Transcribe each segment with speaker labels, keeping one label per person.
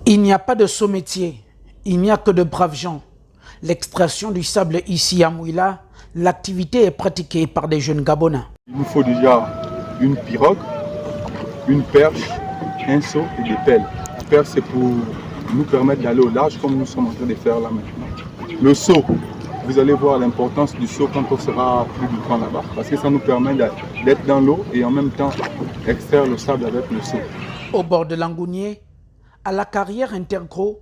Speaker 1: Il n'y a pas de sot-métier, il n'y a que de braves gens. L'extraction du sable ici à Mouila, l'activité est pratiquée par des jeunes Gabonais.
Speaker 2: Il nous faut déjà une pirogue, une perche, un seau et des pelles. La perche, c'est pour nous permettre d'aller au large comme nous sommes en train de faire là maintenant. Le seau, vous allez voir l'importance du seau quand on sera plus du temps là-bas. Parce que ça nous permet d'être dans l'eau et en même temps extraire le sable avec le seau.
Speaker 1: Au bord de Langounier, à la carrière Intergros,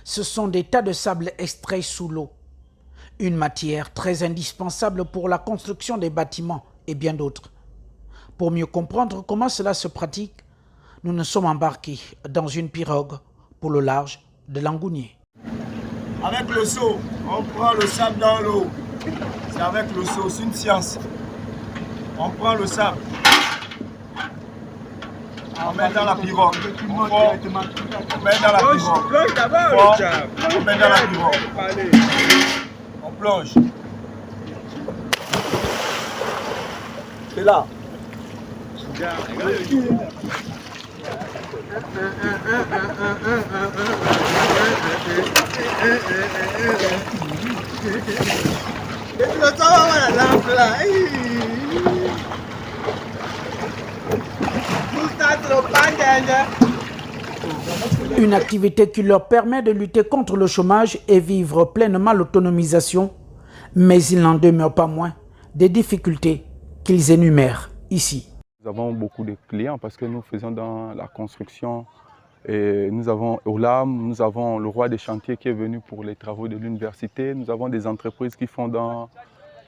Speaker 1: ce sont des tas de sable extraits sous l'eau. Une matière très indispensable pour la construction des bâtiments et bien d'autres. Pour mieux comprendre comment cela se pratique, nous nous sommes embarqués dans une pirogue pour le large de Langounier.
Speaker 3: Avec le seau, on prend le sable dans l'eau. C'est avec le seau, c'est une science. On prend le sable. On met dans la pirogue. On met dans la pirogue. On met dans la pirogue. On plonge. C'est là.
Speaker 1: Une activité qui leur permet de lutter contre le chômage et vivre pleinement l'autonomisation, mais il n'en demeure pas moins des difficultés qu'ils énumèrent ici.
Speaker 2: Nous avons beaucoup de clients parce que nous faisons dans la construction. Et nous avons Olam, nous avons le roi des chantiers qui est venu pour les travaux de l'université. Nous avons des entreprises qui font dans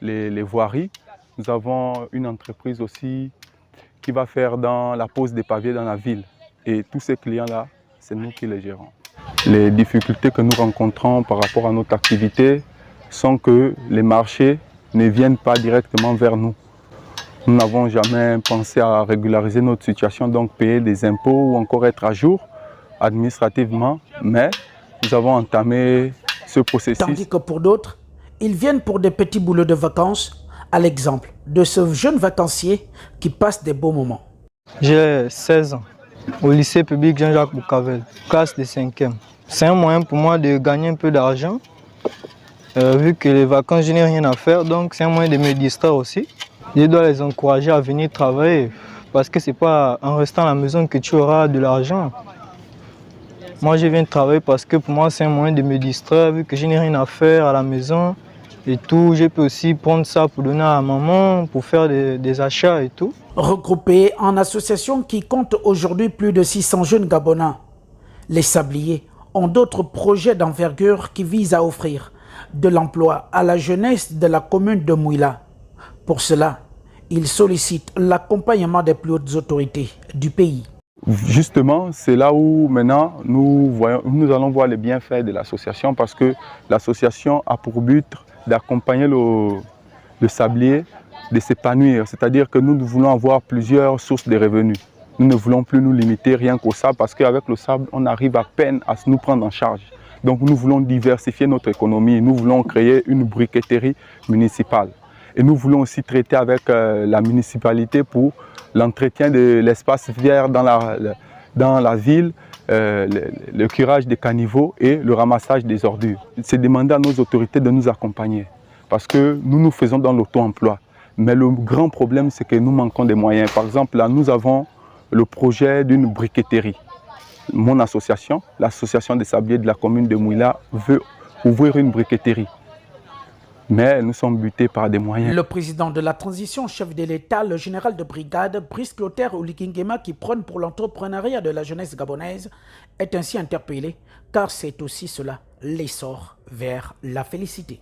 Speaker 2: les voiries. Nous avons une entreprise aussi qui va faire dans la pose des pavés dans la ville. Et tous ces clients-là, c'est nous qui les gérons. Les difficultés que nous rencontrons par rapport à notre activité sont que les marchés ne viennent pas directement vers nous. Nous n'avons jamais pensé à régulariser notre situation, donc payer des impôts ou encore être à jour administrativement, mais nous avons entamé ce processus.
Speaker 1: Tandis que pour d'autres, ils viennent pour des petits boulots de vacances, à l'exemple de ce jeune vacancier qui passe des beaux moments.
Speaker 4: J'ai 16 ans, au lycée public Jean-Jacques Boucavel, classe de 5e. C'est un moyen pour moi de gagner un peu d'argent, vu que les vacances, je n'ai rien à faire, donc c'est un moyen de me distraire aussi. Je dois les encourager à venir travailler, parce que ce n'est pas en restant à la maison que tu auras de l'argent. Moi, je viens travailler parce que pour moi, c'est un moyen de me distraire, vu que je n'ai rien à faire à la maison et tout. Je peux aussi prendre ça pour donner à maman, pour faire des achats et tout.
Speaker 1: Regroupés en association qui compte aujourd'hui plus de 600 jeunes Gabonais, les sabliers ont d'autres projets d'envergure qui visent à offrir de l'emploi à la jeunesse de la commune de Mouila. Pour cela, ils sollicitent l'accompagnement des plus hautes autorités du pays.
Speaker 2: Justement, c'est là où maintenant nous allons voir les bienfaits de l'association parce que l'association a pour but d'accompagner le sablier de s'épanouir. C'est-à-dire que nous voulons avoir plusieurs sources de revenus. Nous ne voulons plus nous limiter rien qu'au sable parce qu'avec le sable, on arrive à peine à nous prendre en charge. Donc nous voulons diversifier notre économie. Nous voulons créer une briqueterie municipale. Et nous voulons aussi traiter avec la municipalité pour l'entretien de l'espace vert dans la ville, le curage des caniveaux et le ramassage des ordures. C'est demander à nos autorités de nous accompagner parce que nous faisons dans l'auto-emploi. Mais le grand problème, c'est que nous manquons des moyens. Par exemple, là, nous avons le projet d'une briqueterie. Mon association, l'association des sabliers de la commune de Mouila, veut ouvrir une briqueterie. Mais nous sommes butés par des moyens.
Speaker 1: Le président de la transition, chef de l'État, le général de brigade, Brice Clotaire Oligingema, qui prône pour l'entrepreneuriat de la jeunesse gabonaise, est ainsi interpellé, car c'est aussi cela, l'essor vers la félicité.